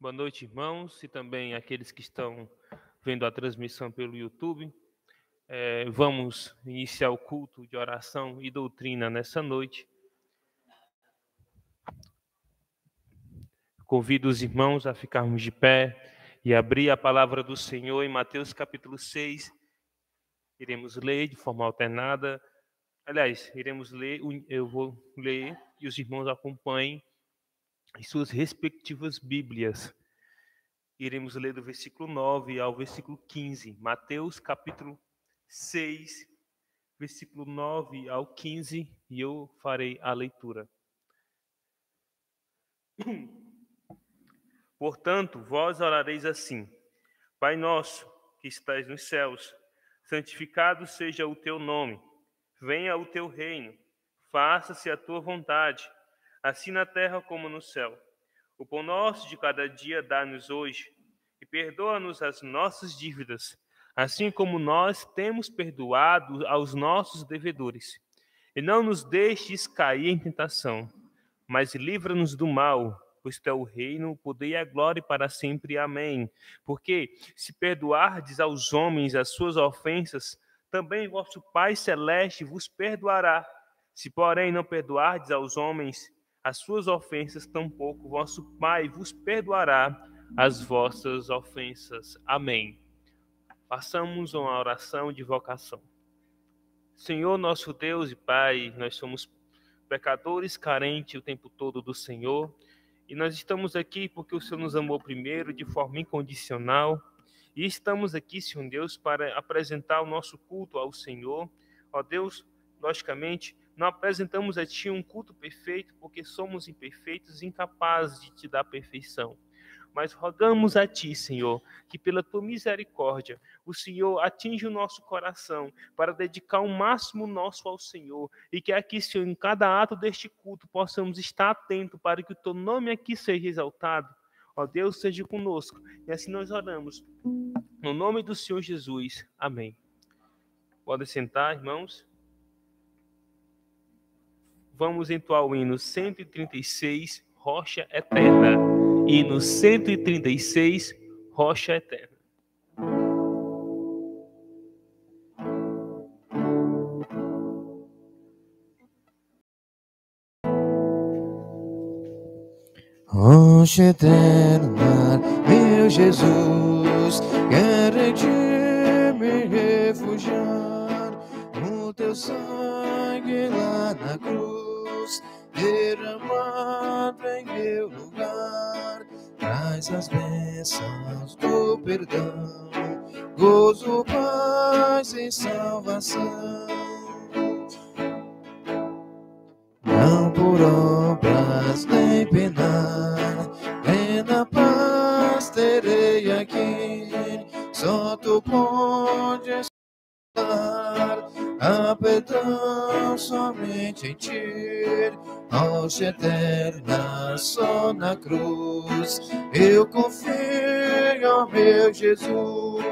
Boa noite, irmãos, e também aqueles que estão vendo a transmissão pelo YouTube. Vamos iniciar o culto de oração e doutrina nessa noite. Convido os irmãos a ficarmos de pé e abrir a palavra do Senhor em Mateus capítulo 6. Iremos ler de forma alternada. Aliás, eu vou ler e os irmãos acompanhem em suas respectivas Bíblias. Iremos ler do versículo 9 ao versículo 15. Mateus capítulo 6, versículo 9 ao 15, e eu farei a leitura. Portanto, vós orareis assim: Pai nosso, que estais nos céus, santificado seja o teu nome. Venha o teu reino. Faça-se a tua vontade, assim na terra como no céu. O pão nosso de cada dia dá-nos hoje, e perdoa-nos as nossas dívidas, assim como nós temos perdoado aos nossos devedores. E não nos deixes cair em tentação, mas livra-nos do mal, pois teu é o reino, o poder e a glória para sempre. Amém. Porque se perdoardes aos homens as suas ofensas, também vosso Pai Celeste vos perdoará. Se, porém, não perdoardes aos homens as suas ofensas, tampouco vosso Pai vos perdoará as vossas ofensas. Amém. Façamos uma oração de vocação. Senhor, nosso Deus e Pai, nós somos pecadores carentes o tempo todo do Senhor, e nós estamos aqui porque o Senhor nos amou primeiro de forma incondicional, e estamos aqui, Senhor Deus, para apresentar o nosso culto ao Senhor. Ó Deus, logicamente, não apresentamos a Ti um culto perfeito, porque somos imperfeitos e incapazes de Te dar perfeição. Mas rogamos a Ti, Senhor, que pela Tua misericórdia, o Senhor atinja o nosso coração para dedicar o máximo nosso ao Senhor, e que aqui, Senhor, em cada ato deste culto, possamos estar atentos para que o Teu nome aqui seja exaltado. Ó Deus, seja conosco. E assim nós oramos. No nome do Senhor Jesus. Amém. Podem sentar, irmãos. Vamos entoar o hino 136, Rocha Eterna. Hino 136, Rocha Eterna. Rocha eterna, meu Jesus, quero em Ti me refugiar. O Teu sangue lá na cruz, derramado em meu lugar, traz as bênçãos do perdão, gozo, paz e salvação. Não por obras nem penar, plena paz terei aqui. Só Tu podes dar a perdão somente em Ti. Rocha eterna, só na cruz eu confio ao meu Jesus.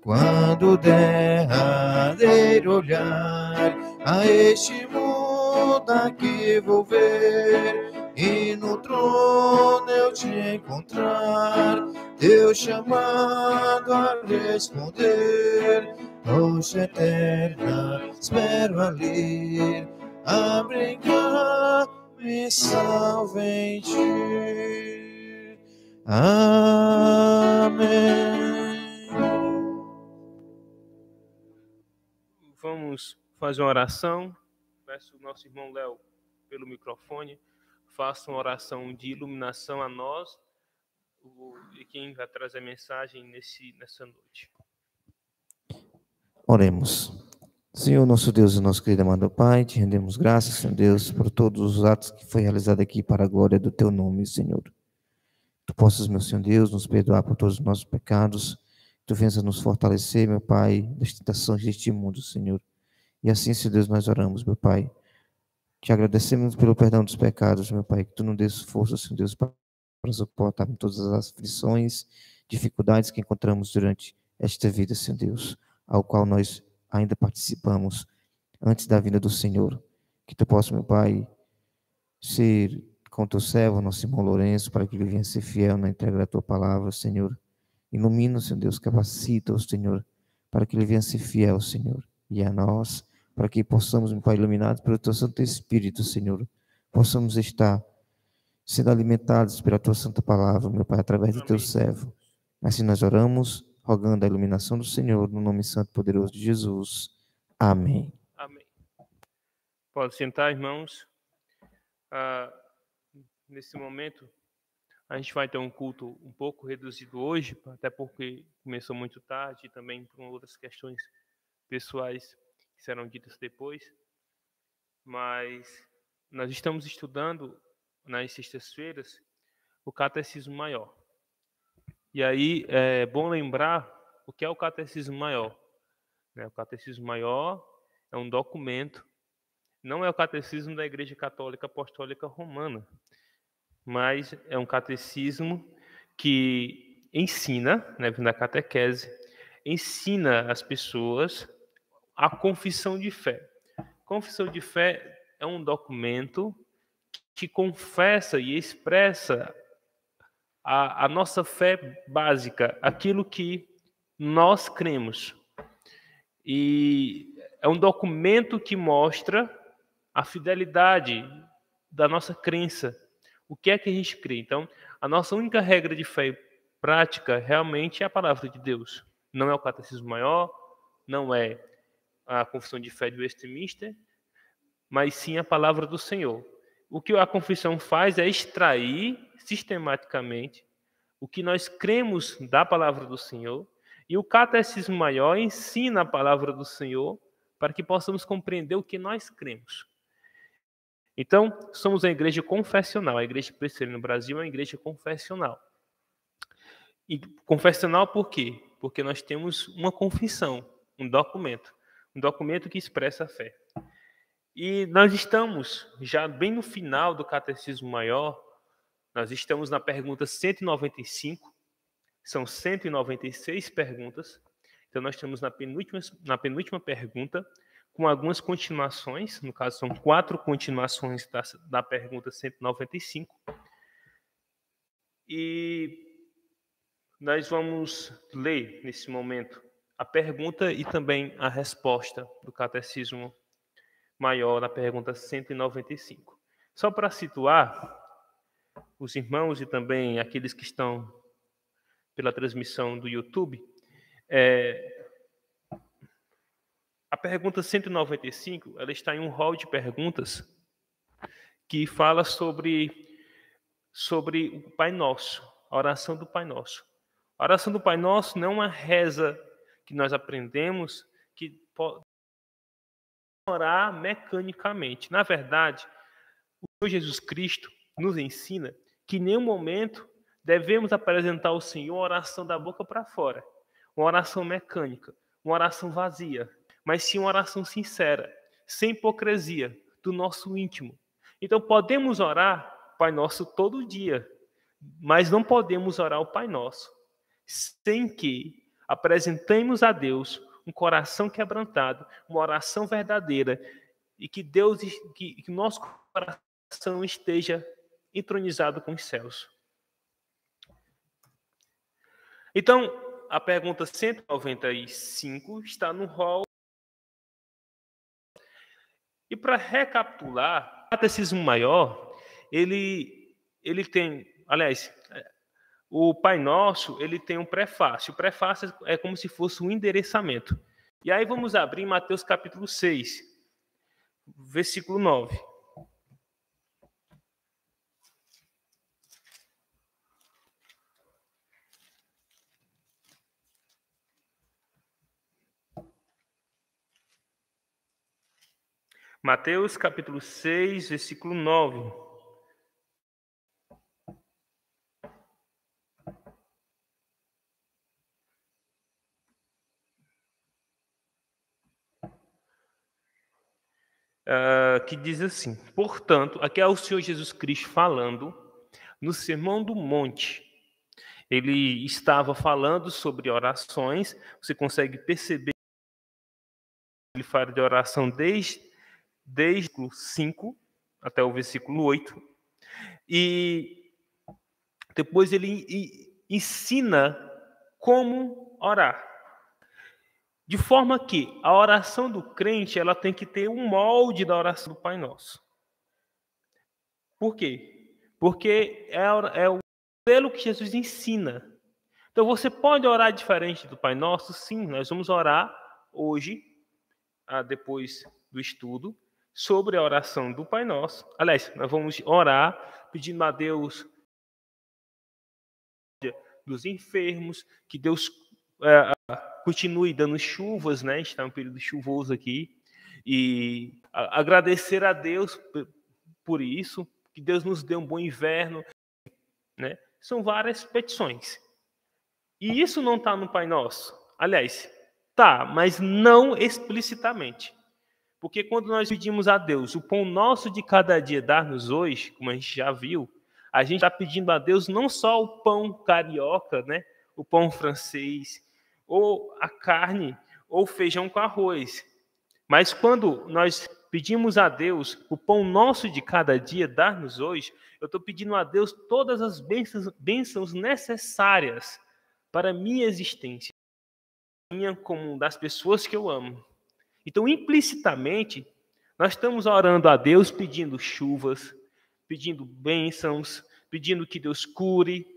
Quando o derradeiro olhar a este mundo aqui vou ver, e no trono eu Te encontrar, Teu chamado a responder. Rocha eterna, espero ali, abrigar, me salve em Ti. Amém. Vamos fazer uma oração. Peço o nosso irmão Léo, pelo microfone, faça uma oração de iluminação a nós, e quem vai trazer a mensagem nessa noite. Oremos. Senhor, nosso Deus e nosso querido amado Pai, Te rendemos graças, Senhor Deus, por todos os atos que foi realizado aqui para a glória do Teu nome, Senhor. Tu possas, meu Senhor Deus, nos perdoar por todos os nossos pecados. Tu venhas a nos fortalecer, meu Pai, das tentações deste mundo, Senhor. E assim, Senhor Deus, nós oramos, meu Pai. Te agradecemos pelo perdão dos pecados, meu Pai, que Tu nos dês força, Senhor Deus, para suportar todas as aflições, dificuldades que encontramos durante esta vida, Senhor Deus, ao qual nós ainda participamos antes da vinda do Senhor. Que Tu possa, meu Pai, ser com o teu servo, nosso irmão Lourenço, para que ele venha ser fiel na entrega da tua palavra, Senhor. Ilumina, Senhor Deus, capacita-o, Senhor, para que ele venha ser fiel, Senhor. E a nós, para que possamos, meu Pai, iluminados pelo teu Santo Espírito, Senhor, possamos estar sendo alimentados pela tua santa palavra, meu Pai, através do teu servo. Assim nós oramos, rogando a iluminação do Senhor, no nome santo e poderoso de Jesus. Amém. Amém. Pode sentar, irmãos. Nesse momento, a gente vai ter um culto um pouco reduzido hoje, até porque começou muito tarde e também por outras questões pessoais que serão ditas depois. Mas nós estamos estudando nas sextas-feiras o Catecismo Maior. E aí é bom lembrar o que é o Catecismo Maior. O Catecismo Maior é um documento, não é o Catecismo da Igreja Católica Apostólica Romana, mas é um catecismo que ensina, na catequese, ensina as pessoas a confissão de fé. Confissão de fé é um documento que confessa e expressa a nossa fé básica, aquilo que nós cremos. E é um documento que mostra a fidelidade da nossa crença. O que é que a gente crê? Então, a nossa única regra de fé prática realmente é a palavra de Deus. Não é o Catecismo Maior, não é a confissão de fé de Westminster, mas sim a palavra do Senhor. O que a confissão faz é extrair sistematicamente o que nós cremos da palavra do Senhor, e o Catecismo Maior ensina a palavra do Senhor para que possamos compreender o que nós cremos. Então, somos uma igreja confessional. A igreja presbiteriana no Brasil é uma igreja confessional. E confessional por quê? Porque nós temos uma confissão, um documento que expressa a fé. E nós estamos já bem no final do Catecismo Maior, nós estamos na pergunta 195, são 196 perguntas, então nós estamos na penúltima pergunta, com algumas continuações, no caso são 4 continuações da pergunta 195. E nós vamos ler, nesse momento, a pergunta e também a resposta do Catecismo Maior, na pergunta 195. Só para situar os irmãos e também aqueles que estão pela transmissão do YouTube, a pergunta 195, ela está em um rol de perguntas que fala sobre o Pai Nosso, a oração do Pai Nosso. A oração do Pai Nosso não é uma reza que nós aprendemos que pode orar mecanicamente. Na verdade, o Senhor Jesus Cristo nos ensina que em nenhum momento devemos apresentar ao Senhor oração da boca para fora, uma oração mecânica, uma oração vazia, mas sim uma oração sincera, sem hipocrisia, do nosso íntimo. Então podemos orar Pai Nosso todo dia, mas não podemos orar o Pai Nosso sem que apresentemos a Deus um coração quebrantado, uma oração verdadeira, e que que nosso coração esteja entronizado com os céus. Então, a pergunta 195 está no rol. E para recapitular, o Catecismo Maior, ele tem, aliás, o Pai Nosso, ele tem um prefácio. O prefácio é como se fosse um endereçamento. E aí vamos abrir Mateus capítulo 6, versículo 9. Mateus capítulo 6, versículo 9. Que diz assim: portanto, aqui é o Senhor Jesus Cristo falando no Sermão do Monte. Ele estava falando sobre orações, você consegue perceber que ele fala de oração desde o 5 até o versículo 8. E depois ele ensina como orar. De forma que a oração do crente ela tem que ter um molde da oração do Pai Nosso. Por quê? Porque é o modelo que Jesus ensina. Então você pode orar diferente do Pai Nosso? Sim, nós vamos orar hoje, depois do estudo, sobre a oração do Pai Nosso. Aliás, nós vamos orar pedindo a Deus dos enfermos, que Deus continue dando chuvas, né? Está um período chuvoso aqui. E agradecer a Deus por isso, que Deus nos dê um bom inverno, né? São várias petições. E isso não está no Pai Nosso. Aliás, tá, mas não explicitamente. Porque quando nós pedimos a Deus, o pão nosso de cada dia dá-nos hoje, como a gente já viu, a gente está pedindo a Deus não só o pão carioca, né? O pão francês, ou a carne, ou feijão com arroz. Mas quando nós pedimos a Deus o pão nosso de cada dia dar-nos hoje, eu estou pedindo a Deus todas as bênçãos necessárias para a minha existência, minha como das pessoas que eu amo. Então, implicitamente, nós estamos orando a Deus pedindo chuvas, pedindo bênçãos, pedindo que Deus cure,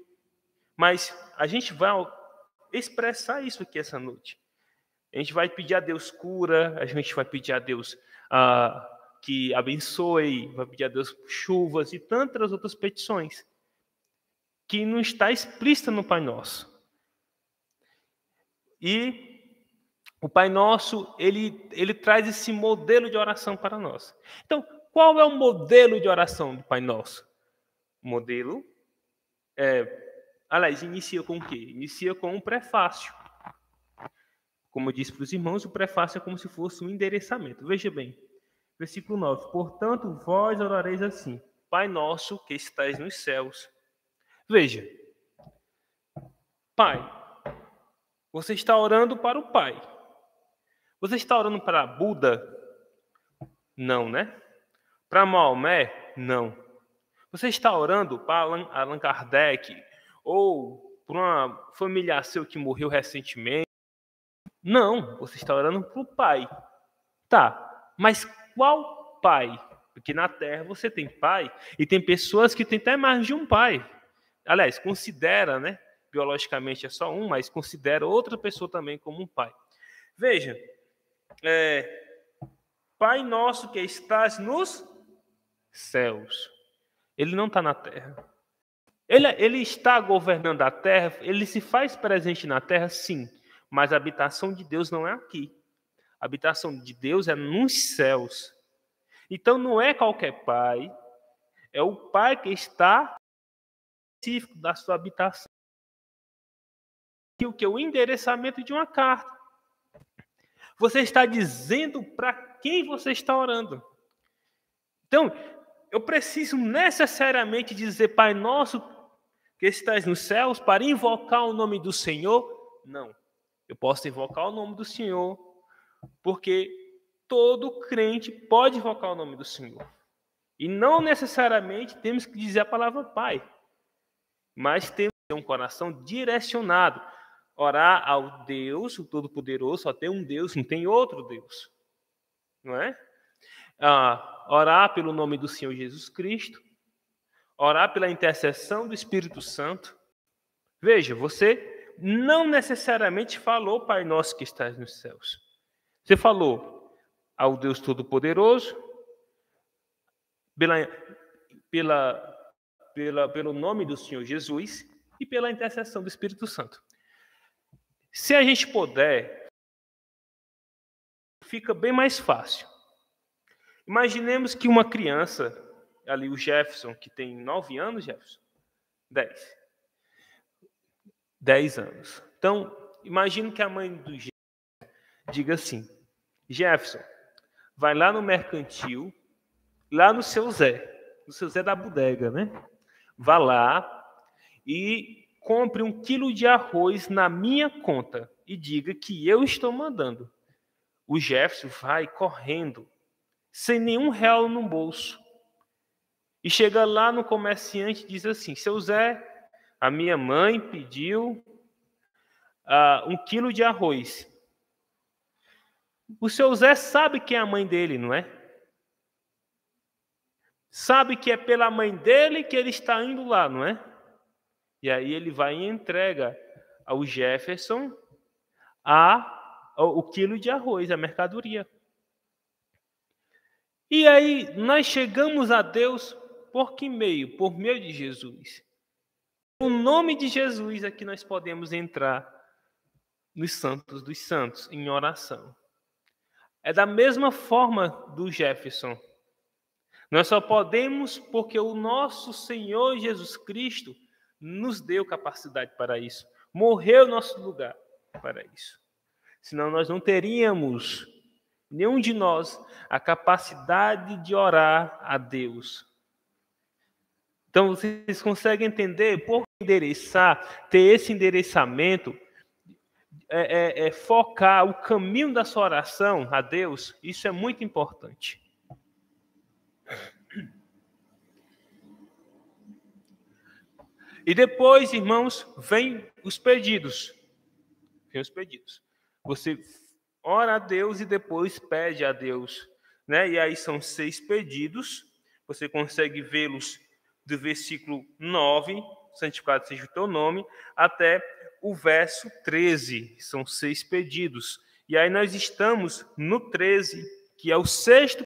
mas a gente vai expressar isso aqui essa noite. A gente vai pedir a Deus cura, a gente vai pedir a Deus que abençoe, vai pedir a Deus chuvas e tantas outras petições que não está explícita no Pai Nosso. E o Pai Nosso, ele traz esse modelo de oração para nós. Então, qual é o modelo de oração do Pai Nosso? O modelo, aliás, inicia com o quê? Inicia com um prefácio. Como eu disse para os irmãos, o prefácio é como se fosse um endereçamento. Veja bem, versículo 9. Portanto, vós orareis assim, Pai nosso que estais nos céus. Veja, Pai, você está orando para o Pai. Você está orando para Buda? Não, né? Para Maomé? Não. Você está orando para Allan Kardec ou para uma familiar seu que morreu recentemente? Não, você está orando para o Pai. Tá, mas qual Pai? Porque na Terra você tem pai e tem pessoas que têm até mais de um pai. Aliás, considera, né? Biologicamente é só um, mas considera outra pessoa também como um pai. Veja, Pai nosso que estás nos céus. Ele não está na Terra. Ele está governando a Terra, ele se faz presente na Terra, sim, mas a habitação de Deus não é aqui. A habitação de Deus é nos céus. Então não é qualquer pai, é o pai que está específico da sua habitação. O que é o endereçamento de uma carta. Você está dizendo para quem você está orando. Então, eu preciso necessariamente dizer Pai Nosso que estás nos céus para invocar o nome do Senhor? Não. Eu posso invocar o nome do Senhor porque todo crente pode invocar o nome do Senhor. E não necessariamente temos que dizer a palavra Pai. Mas temos que ter um coração direcionado. Orar ao Deus, o Todo-Poderoso, só tem um Deus, não tem outro Deus. Não é? Orar pelo nome do Senhor Jesus Cristo. Orar pela intercessão do Espírito Santo. Veja, você não necessariamente falou Pai Nosso que estás nos céus. Você falou ao Deus Todo-Poderoso, pelo nome do Senhor Jesus e pela intercessão do Espírito Santo. Se a gente puder, fica bem mais fácil. Imaginemos que uma criança, ali o Jefferson, que tem 9 anos, Jefferson? 10 anos. Então, imagine que a mãe do Jefferson diga assim, Jefferson, vai lá no mercantil, lá no seu Zé da bodega, né? Vá lá e compre 1 quilo de arroz na minha conta e diga que eu estou mandando. O Jefferson vai correndo, sem nenhum real no bolso. E chega lá no comerciante e diz assim: seu Zé, a minha mãe pediu 1 quilo de arroz. O seu Zé sabe quem é a mãe dele, não é? Sabe que é pela mãe dele que ele está indo lá, não é? E aí ele vai e entrega ao Jefferson o quilo de arroz, a mercadoria. E aí nós chegamos a Deus por que meio? Por meio de Jesus. O nome de Jesus é que nós podemos entrar nos santos dos santos, em oração. É da mesma forma do Jefferson. Nós só podemos porque o nosso Senhor Jesus Cristo nos deu capacidade para isso. Morreu em nosso lugar para isso. Senão nós não teríamos, nenhum de nós, a capacidade de orar a Deus. Então vocês conseguem entender por que endereçar, ter esse endereçamento, focar o caminho da sua oração a Deus, isso é muito importante. E depois, irmãos, vem os pedidos. Vem os pedidos. Você ora a Deus e depois pede a Deus, né? E aí são 6 pedidos. Você consegue vê-los do versículo 9, santificado seja o teu nome, até o verso 13. São 6 pedidos. E aí nós estamos no 13, que é o 6º.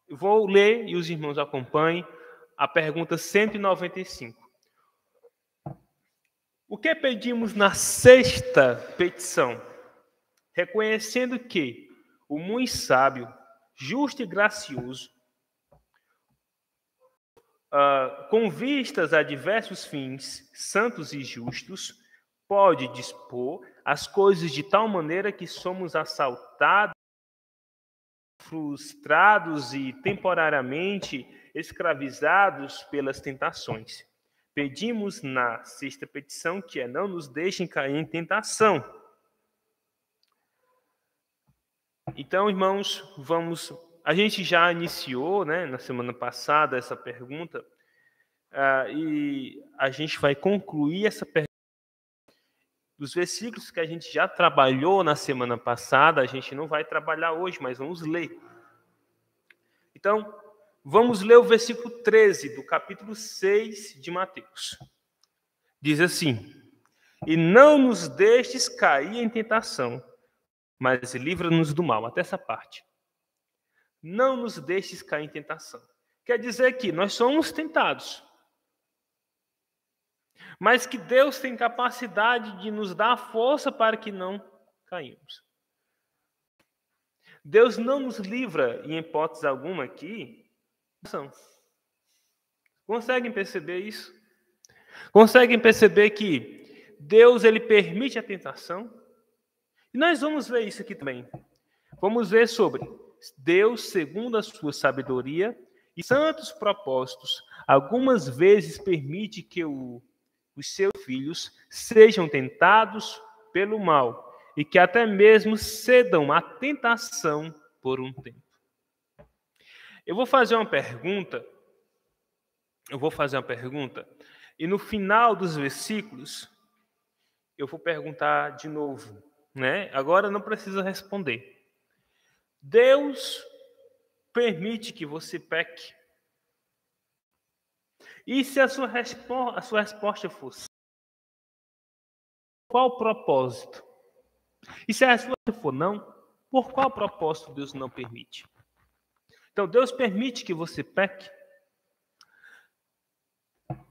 Eu vou ler e os irmãos acompanhem a pergunta 195. O que pedimos na 6ª petição? Reconhecendo que o muito sábio, justo e gracioso, com vistas a diversos fins, santos e justos, pode dispor as coisas de tal maneira que somos assaltados, frustrados e temporariamente escravizados pelas tentações. Pedimos na 6ª petição que é: não nos deixem cair em tentação. Então, irmãos, a gente já iniciou, né, na semana passada essa pergunta, e a gente vai concluir essa pergunta. Dos versículos que a gente já trabalhou na semana passada, a gente não vai trabalhar hoje, mas vamos ler. Então, vamos ler o versículo 13 do capítulo 6 de Mateus. Diz assim: e não nos deixes cair em tentação, mas livra-nos do mal. Até essa parte. Não nos deixes cair em tentação. Quer dizer que nós somos tentados, mas que Deus tem capacidade de nos dar força para que não caímos. Deus não nos livra, em hipótese alguma aqui, conseguem perceber isso? Conseguem perceber que Deus, ele permite a tentação? E nós vamos ver isso aqui também. Vamos ver sobre Deus, segundo a sua sabedoria e santos propósitos, algumas vezes permite que os seus filhos sejam tentados pelo mal e que até mesmo cedam à tentação por um tempo. Eu vou fazer uma pergunta, e no final dos versículos eu vou perguntar de novo, né? Agora não precisa responder. Deus permite que você peque? E se a sua resposta fosse: qual o propósito? E se a resposta for não, por qual propósito Deus não permite? Então, Deus permite que você peque?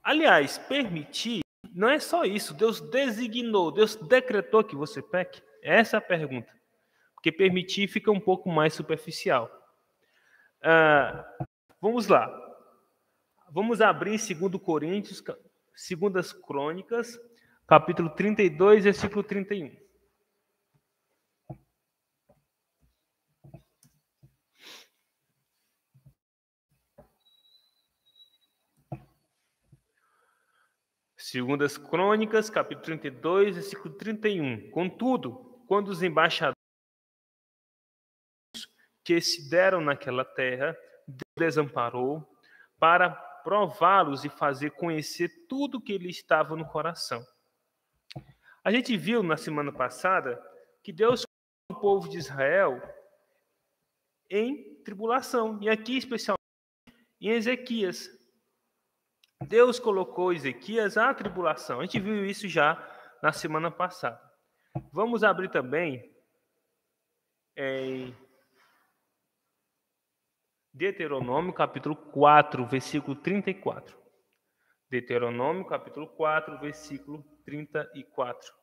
Aliás, permitir não é só isso. Deus designou, Deus decretou que você peque? Essa é a pergunta. Porque permitir fica um pouco mais superficial. Vamos lá. Vamos abrir em 2 Coríntios, 2 Crônicas, capítulo 32, versículo 31. Segundas Crônicas, capítulo 32, versículo 31. Contudo, quando os embaixadores que se deram naquela terra Deus desamparou para prová-los e fazer conhecer tudo que lhe estava no coração. A gente viu na semana passada que Deus colocou o povo de Israel em tribulação, e aqui especialmente em Ezequias. Deus colocou Ezequias à tribulação. A gente viu isso já na semana passada. Vamos abrir também em Deuteronômio, capítulo 4, versículo 34. Deuteronômio, capítulo 4, versículo 34.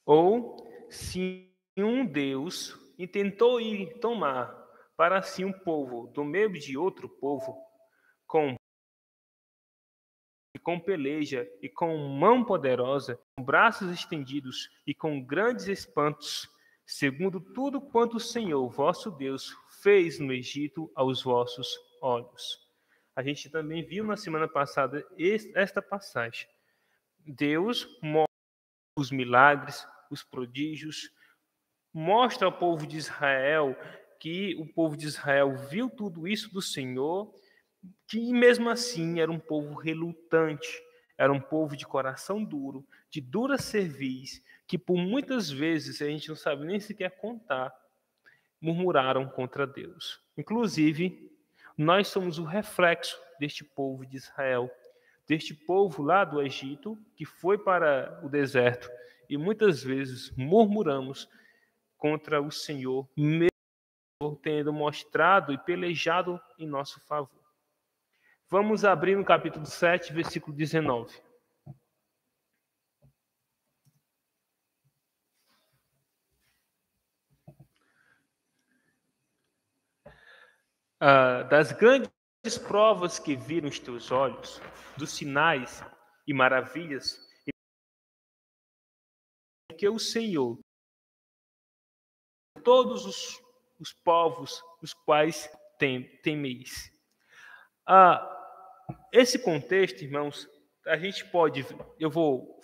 Ou, se um Deus intentou ir tomar para si um povo do meio de outro povo, com peleja e com mão poderosa, com braços estendidos e com grandes espantos, segundo tudo quanto o Senhor, vosso Deus, fez no Egito aos vossos olhos. A gente também viu na semana passada esta passagem. Deus mostra os milagres, os prodígios, mostra ao povo de Israel que o povo de Israel viu tudo isso do Senhor, que mesmo assim era um povo relutante, era um povo de coração duro, de dura cerviz, que por muitas vezes, a gente não sabe nem sequer contar, murmuraram contra Deus. Inclusive, nós somos o reflexo deste povo de Israel, deste povo lá do Egito, que foi para o deserto, e muitas vezes murmuramos contra o Senhor, mesmo tendo mostrado e pelejado em nosso favor. Vamos abrir no capítulo 7, versículo 19. Das grandes provas que viram os teus olhos, dos sinais e maravilhas, que o Senhor, todos os povos os quais temeis. Esse contexto, irmãos, a gente pode, eu vou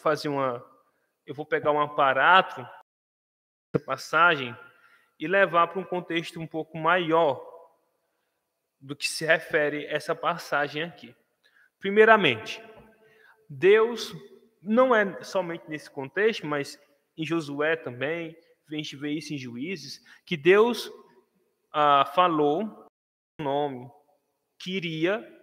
pegar um aparato dessa passagem e levar para um contexto um pouco maior do que se refere essa passagem aqui. Primeiramente, Deus não é somente nesse contexto, mas em Josué também, a gente vê isso em Juízes, que Deus falou o nome que iria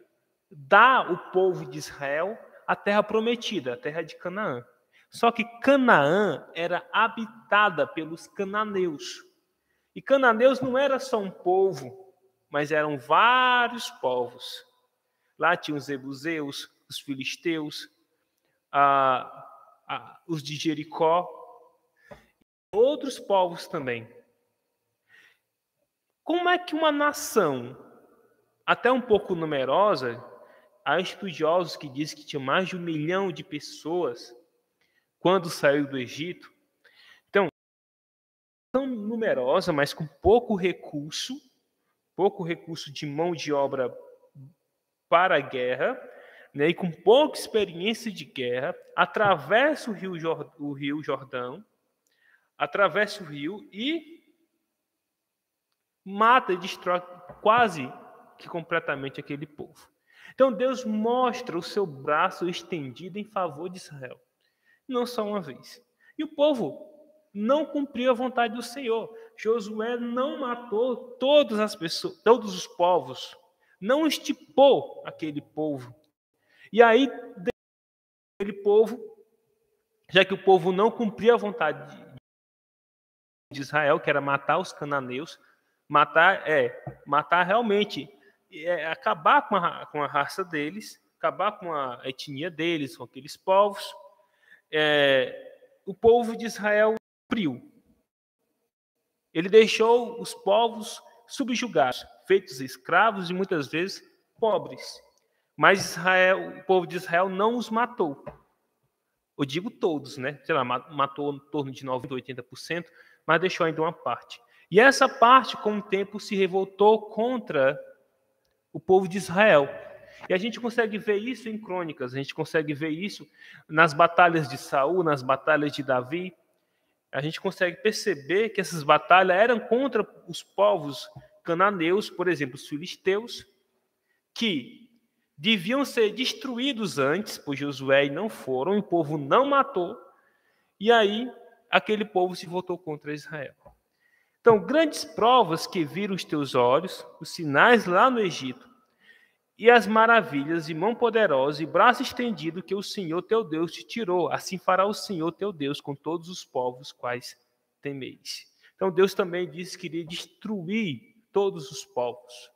dar o povo de Israel a terra prometida, a terra de Canaã. Só que Canaã era habitada pelos cananeus. E cananeus não era só um povo, mas eram vários povos. Lá tinham os jebuseus, os filisteus, os de Jericó, e outros povos também. Como é que uma nação, até um pouco numerosa, há estudiosos que dizem que tinha mais de 1 milhão de pessoas quando saiu do Egito. Então, tão numerosa, mas com pouco recurso de mão de obra para a guerra, né, e com pouca experiência de guerra, atravessa o rio Jordão, atravessa o rio e mata e destrói quase que completamente aquele povo. Então Deus mostra o seu braço estendido em favor de Israel, não só uma vez. E o povo não cumpriu a vontade do Senhor. Josué não matou todas as pessoas, todos os povos, não estipou aquele povo. E aí, aquele povo, já que o povo não cumpria a vontade de Israel, que era matar os cananeus, matar realmente, acabar com a raça deles, acabar com a etnia deles, com aqueles povos. O povo de Israel cumpriu. Ele deixou os povos subjugados, feitos escravos e muitas vezes pobres. Mas o povo de Israel não os matou. Eu digo todos, né? Sei lá, matou em torno de 90%, 80%, mas deixou ainda uma parte. E essa parte, com o tempo, se revoltou contra o povo de Israel. E a gente consegue ver isso em Crônicas, a gente consegue ver isso nas batalhas de Saul, nas batalhas de Davi. A gente consegue perceber que essas batalhas eram contra os povos cananeus, por exemplo, os filisteus, que deviam ser destruídos antes, por Josué, e não foram, o povo não matou, e aí aquele povo se voltou contra Israel. Então, grandes provas que viram os teus olhos, os sinais lá no Egito, e as maravilhas, e mão poderosa, e braço estendido que o Senhor teu Deus te tirou. Assim fará o Senhor teu Deus com todos os povos quais temeis. Então, Deus também disse que iria destruir todos os povos.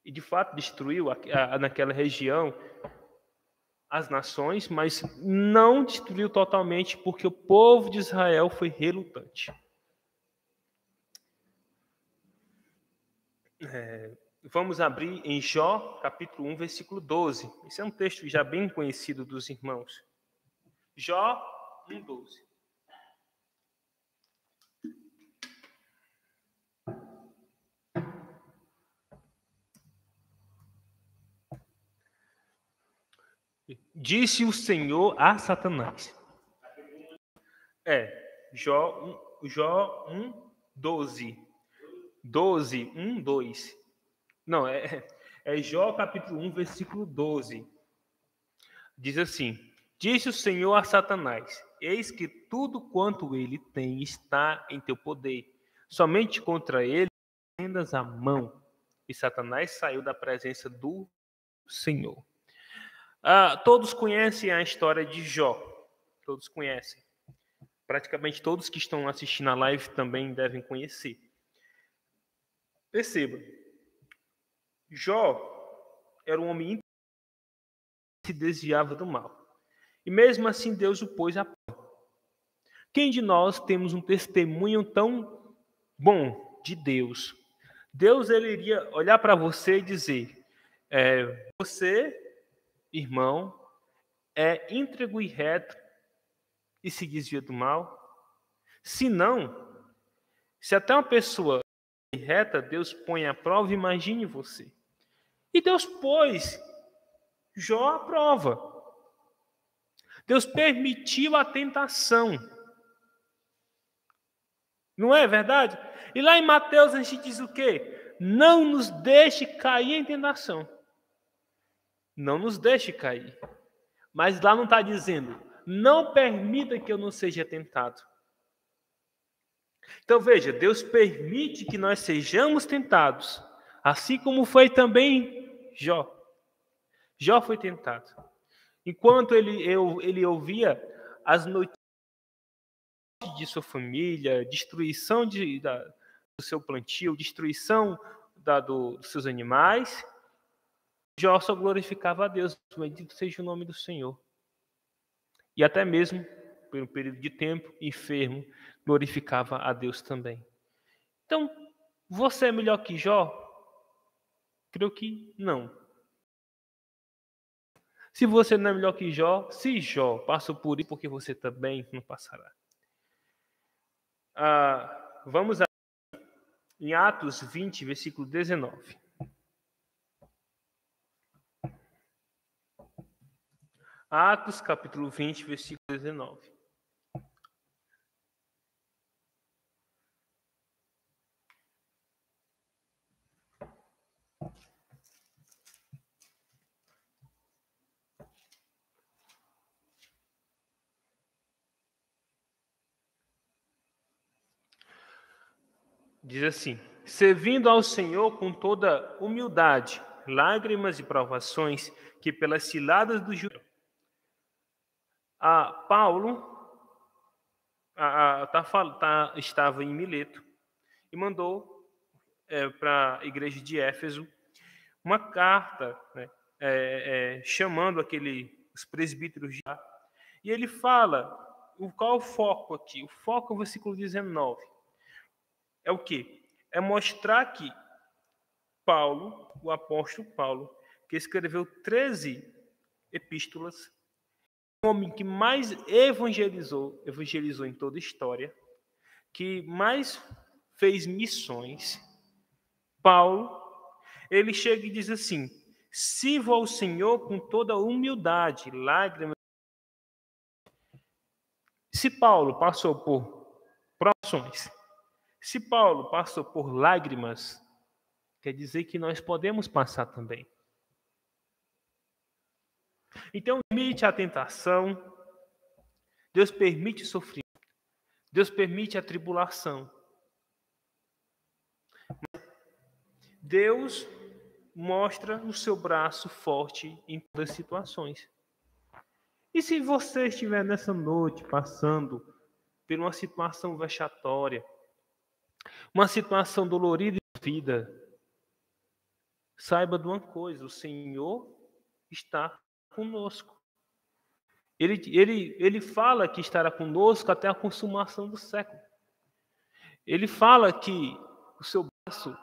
E, de fato, destruiu naquela região as nações, mas não destruiu totalmente, porque o povo de Israel foi relutante. Vamos abrir em Jó, capítulo 1, versículo 12. Esse é um texto já bem conhecido dos irmãos. Jó 1, 12. Disse o Senhor a Satanás. Jó 1, 12. 12, 1, 2. Não, é Jó capítulo 1, versículo 12. Diz assim: Disse o Senhor a Satanás: Eis que tudo quanto ele tem está em teu poder. Somente contra ele estendas a mão. E Satanás saiu da presença do Senhor. Todos conhecem a história de Jó. Todos conhecem. Praticamente todos que estão assistindo a live também devem conhecer. Perceba, Jó era um homem que se desviava do mal. E mesmo assim Deus o pôs à prova. Quem de nós temos um testemunho tão bom de Deus? Deus ele iria olhar para você e dizer: você, irmão, é íntegro e reto e se desvia do mal? Se não, se até uma pessoa é reta, Deus põe à prova, imagine você. E Deus pôs Jó à prova. Deus permitiu a tentação. Não é verdade? E lá em Mateus a gente diz o quê? Não nos deixe cair em tentação. Não nos deixe cair. Mas lá não está dizendo, não permita que eu não seja tentado. Então veja, Deus permite que nós sejamos tentados, assim como foi também Jó. Jó foi tentado. Enquanto ele ouvia as notícias de sua família, destruição do seu plantio, destruição dos seus animais, Jó só glorificava a Deus, bendito seja o nome do Senhor. E até mesmo, por um período de tempo, enfermo, glorificava a Deus também. Então, você é melhor que Jó? Creio que não. Se você não é melhor que Jó, se Jó passou por isso, porque você também não passará. Vamos em Atos 20, versículo 19. Atos, capítulo 20, versículo 19. Diz assim: servindo ao Senhor com toda humildade, lágrimas e provações, que pelas ciladas do judaeu. Paulo estava em Mileto e mandou para a igreja de Éfeso uma carta, né, chamando os presbíteros de lá. E ele fala, qual é o foco aqui? O foco é o versículo 19. É o quê? É mostrar que Paulo, o apóstolo Paulo, que escreveu 13 epístolas, o homem que mais evangelizou em toda a história, que mais fez missões, Paulo, ele chega e diz assim: sirva ao Senhor com toda humildade, lágrimas. Se Paulo passou por provações, se Paulo passou por lágrimas, quer dizer que nós podemos passar também. Então, permite a tentação, Deus permite sofrer, Deus permite a tribulação. Deus mostra o seu braço forte em todas as situações. E se você estiver nessa noite passando por uma situação vexatória, uma situação dolorida de vida, saiba de uma coisa: o Senhor está conosco. Ele fala que estará conosco até a consumação do século. Ele fala que o seu braço,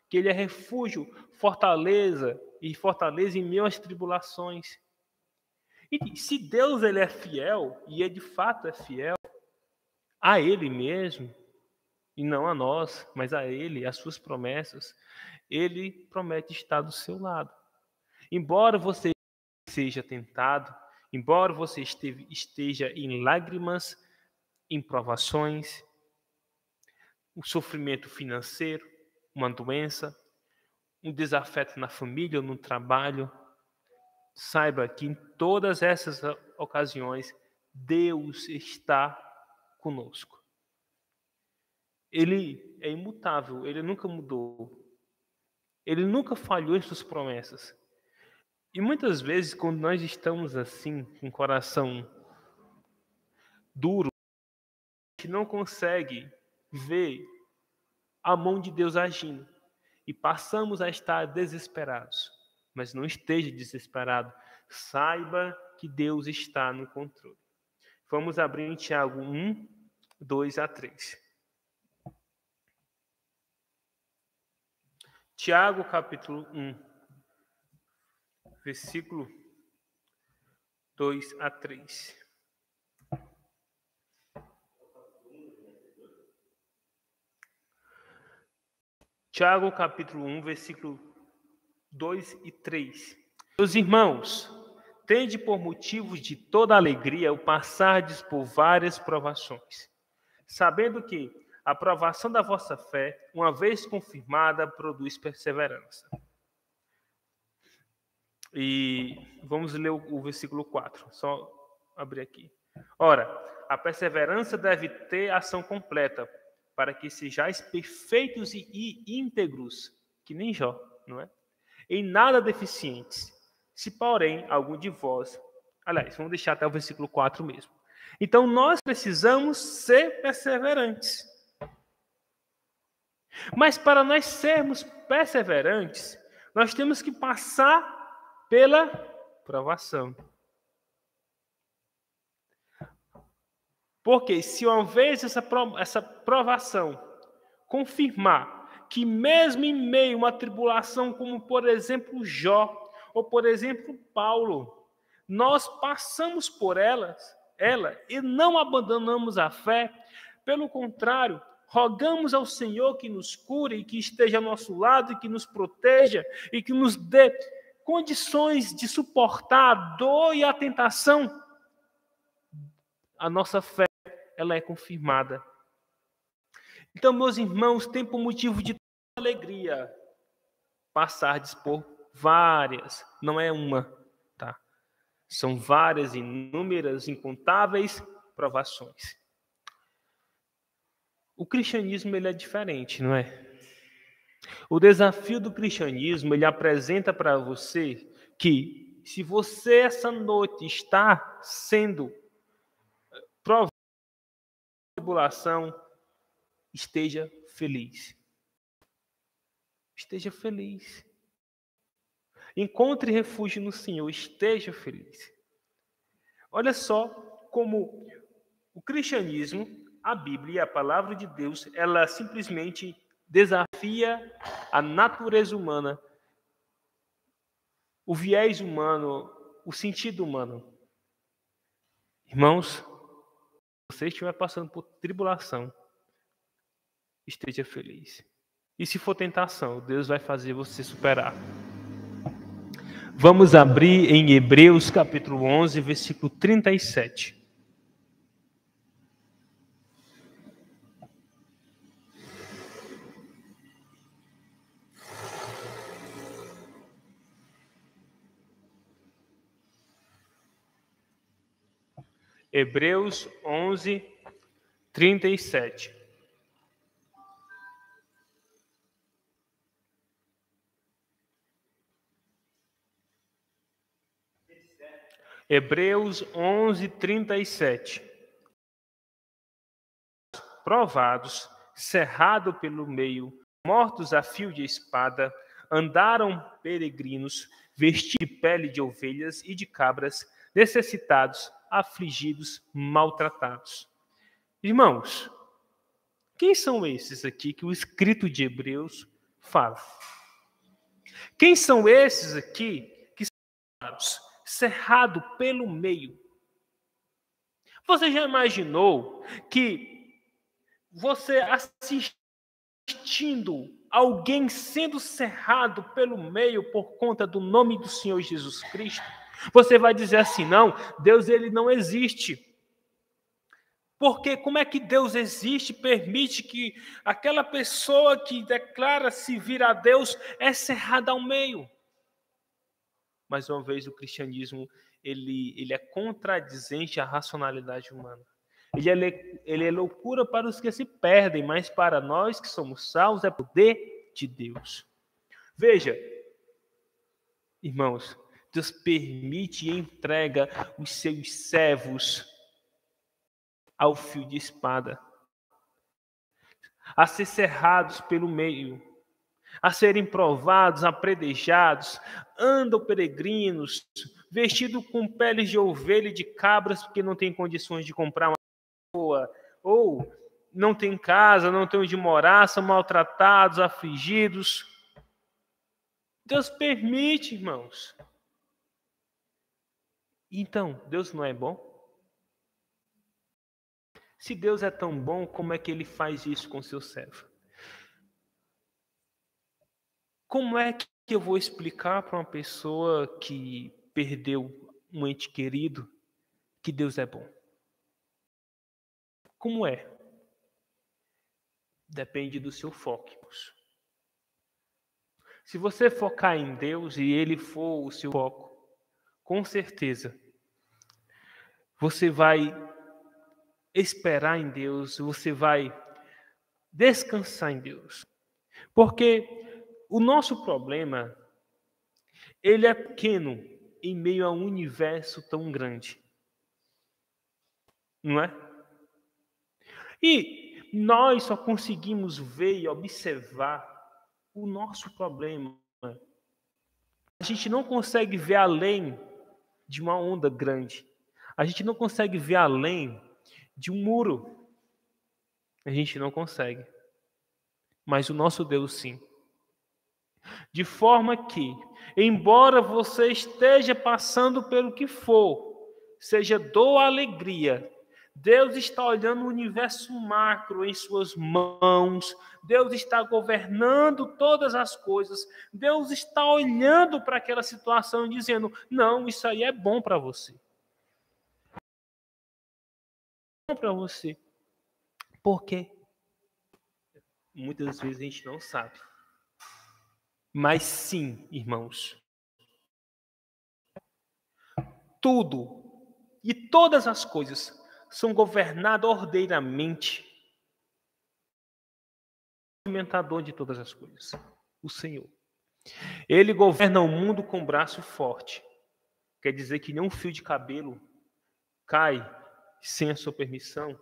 que ele é refúgio, fortaleza em meio às tribulações. E se Deus ele é fiel, e ele de fato é fiel a ele mesmo, e não a nós, mas a ele, as suas promessas, ele promete estar do seu lado. Embora você seja tentado, embora você esteja em lágrimas, em provações, um sofrimento financeiro, uma doença, um desafeto na família ou no trabalho, saiba que em todas essas ocasiões, Deus está conosco. Ele é imutável, ele nunca mudou. Ele nunca falhou em suas promessas. E muitas vezes, quando nós estamos assim, com o coração duro, a gente não consegue ver a mão de Deus agindo. E passamos a estar desesperados. Mas não esteja desesperado. Saiba que Deus está no controle. Vamos abrir em Tiago 1, 2 a 3. Tiago, capítulo 1, versículo 2 a 3. Tiago, capítulo 1, versículo 2 e 3. Meus irmãos, tende por motivos de toda alegria o passardes por várias provações, sabendo que a provação da vossa fé, uma vez confirmada, produz perseverança. E vamos ler o versículo 4, só abrir aqui. Ora, a perseverança deve ter ação completa, para que sejais perfeitos e íntegros, que nem Jó, não é? Em nada deficientes. Se, porém, algum de vós... Aliás, vamos deixar até o versículo 4 mesmo. Então, nós precisamos ser perseverantes. Mas para nós sermos perseverantes, nós temos que passar pela provação. Porque se uma vez essa provação confirmar que mesmo em meio a uma tribulação, como por exemplo Jó, ou por exemplo Paulo, nós passamos por ela e não abandonamos a fé, pelo contrário, rogamos ao Senhor que nos cure e que esteja ao nosso lado e que nos proteja e que nos dê condições de suportar a dor e a tentação, a nossa fé ela é confirmada. Então, meus irmãos, tem por motivo de alegria passardes por várias, não é uma, tá? São várias, inúmeras, incontáveis provações. O cristianismo ele é diferente, não é? O desafio do cristianismo ele apresenta para você que se você essa noite está sendo provado de tribulação, esteja feliz. Esteja feliz. Encontre refúgio no Senhor, esteja feliz. Olha só como o cristianismo, a Bíblia, a palavra de Deus, ela simplesmente desafia a natureza humana, o viés humano, o sentido humano. Irmãos, se você estiver passando por tribulação, esteja feliz. E se for tentação, Deus vai fazer você superar. Vamos abrir em Hebreus capítulo 11, versículo 37. Hebreus 11, 37. Hebreus 11, 37. Provados, cerrado pelo meio, mortos a fio de espada, andaram peregrinos, vestidos de pele de ovelhas e de cabras, necessitados, afligidos, maltratados. Irmãos, quem são esses aqui que o escrito de Hebreus fala? Quem são esses aqui que são cerrados pelo meio? Você já imaginou que você assistindo alguém sendo cerrado pelo meio por conta do nome do Senhor Jesus Cristo? Você vai dizer assim, não, Deus ele não existe. Porque como é que Deus existe, permite que aquela pessoa que declara se vir a Deus é cerrada ao meio? Mais uma vez, o cristianismo ele é contradizente à racionalidade humana. Ele é loucura para os que se perdem, mas para nós que somos salvos é poder de Deus. Veja, irmãos, Deus permite e entrega os seus servos ao fio de espada, a ser cerrados pelo meio, a serem provados, apredejados, andam peregrinos, vestidos com peles de ovelha e de cabras, porque não tem condições de comprar uma boa, ou não tem casa, não tem onde morar, são maltratados, afligidos. Deus permite, irmãos. Então, Deus não é bom? Se Deus é tão bom, como é que ele faz isso com seu servo? Como é que eu vou explicar para uma pessoa que perdeu um ente querido que Deus é bom? Como é? Depende do seu foco. Se você focar em Deus e Ele for o seu foco, com certeza, você vai esperar em Deus, você vai descansar em Deus. Porque o nosso problema, ele é pequeno em meio a um universo tão grande. Não é? E nós só conseguimos ver e observar o nosso problema. A gente não consegue ver além de uma onda grande. A gente não consegue ver além de um muro. A gente não consegue. Mas o nosso Deus sim. De forma que, embora você esteja passando pelo que for, seja dor ou alegria, Deus está olhando o universo macro em suas mãos, Deus está governando todas as coisas, Deus está olhando para aquela situação e dizendo, não, isso aí é bom para você. É bom para você. Por quê? Muitas vezes a gente não sabe. Mas sim, irmãos, tudo e todas as coisas são governadas ordeiramente. O alimentador de todas as coisas, o Senhor. Ele governa o mundo com braço forte. Quer dizer que nenhum fio de cabelo cai sem a sua permissão.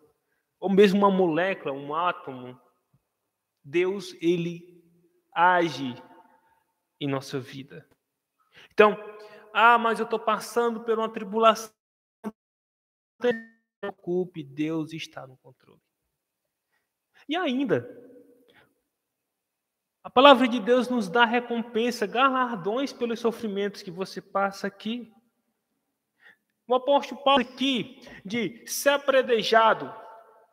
Ou mesmo uma molécula, um átomo. Deus, ele age em nossa vida. Então, mas eu estou passando por uma tribulação. Não se preocupe, Deus está no controle. E ainda, a palavra de Deus nos dá recompensa, galardões pelos sofrimentos que você passa aqui. O apóstolo Paulo aqui de ser apredejado,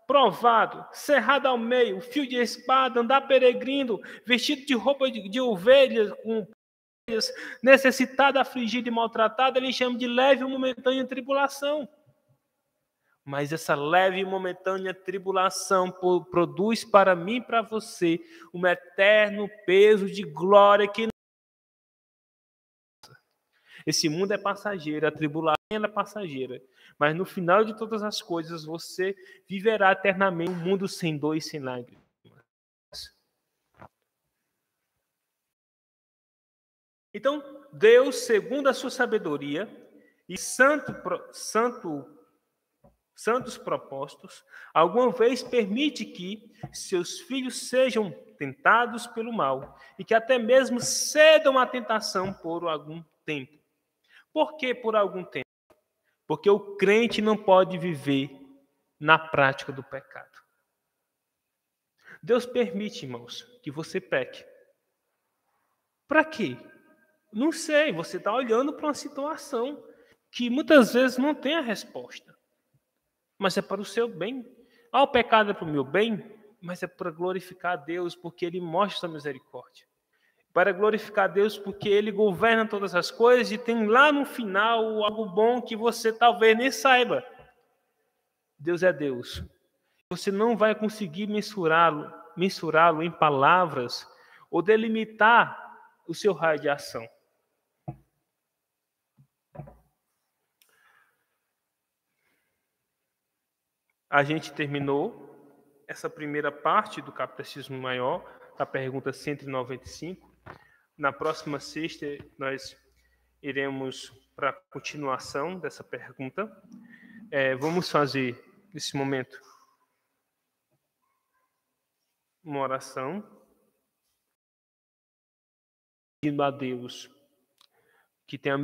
provado, cerrado ao meio, fio de espada, andar peregrino, vestido de roupa de ovelhas, com ovelhas, necessitado, afligido e maltratado, ele chama de leve e momentânea tribulação. Mas essa leve e momentânea tribulação produz para mim e para você um eterno peso de glória que esse mundo é passageiro, a tribulação é passageira. Mas no final de todas as coisas, você viverá eternamente um mundo sem dor e sem lágrimas. Então, Deus, segundo a sua sabedoria e santos propósitos, alguma vez permite que seus filhos sejam tentados pelo mal e que até mesmo cedam à tentação por algum tempo. Por que por algum tempo? Porque o crente não pode viver na prática do pecado. Deus permite, irmãos, que você peque. Para quê? Não sei, você está olhando para uma situação que muitas vezes não tem a resposta. Mas é para o seu bem. O pecado é para o meu bem, mas é para glorificar a Deus, porque Ele mostra sua misericórdia. Para glorificar a Deus, porque Ele governa todas as coisas e tem lá no final algo bom que você talvez nem saiba. Deus é Deus. Você não vai conseguir mensurá-lo em palavras ou delimitar o seu raio de ação. A gente terminou essa primeira parte do Catecismo Maior, da pergunta 195. Na próxima sexta, nós iremos para a continuação dessa pergunta. Vamos fazer, nesse momento, uma oração, pedindo a Deus que tenha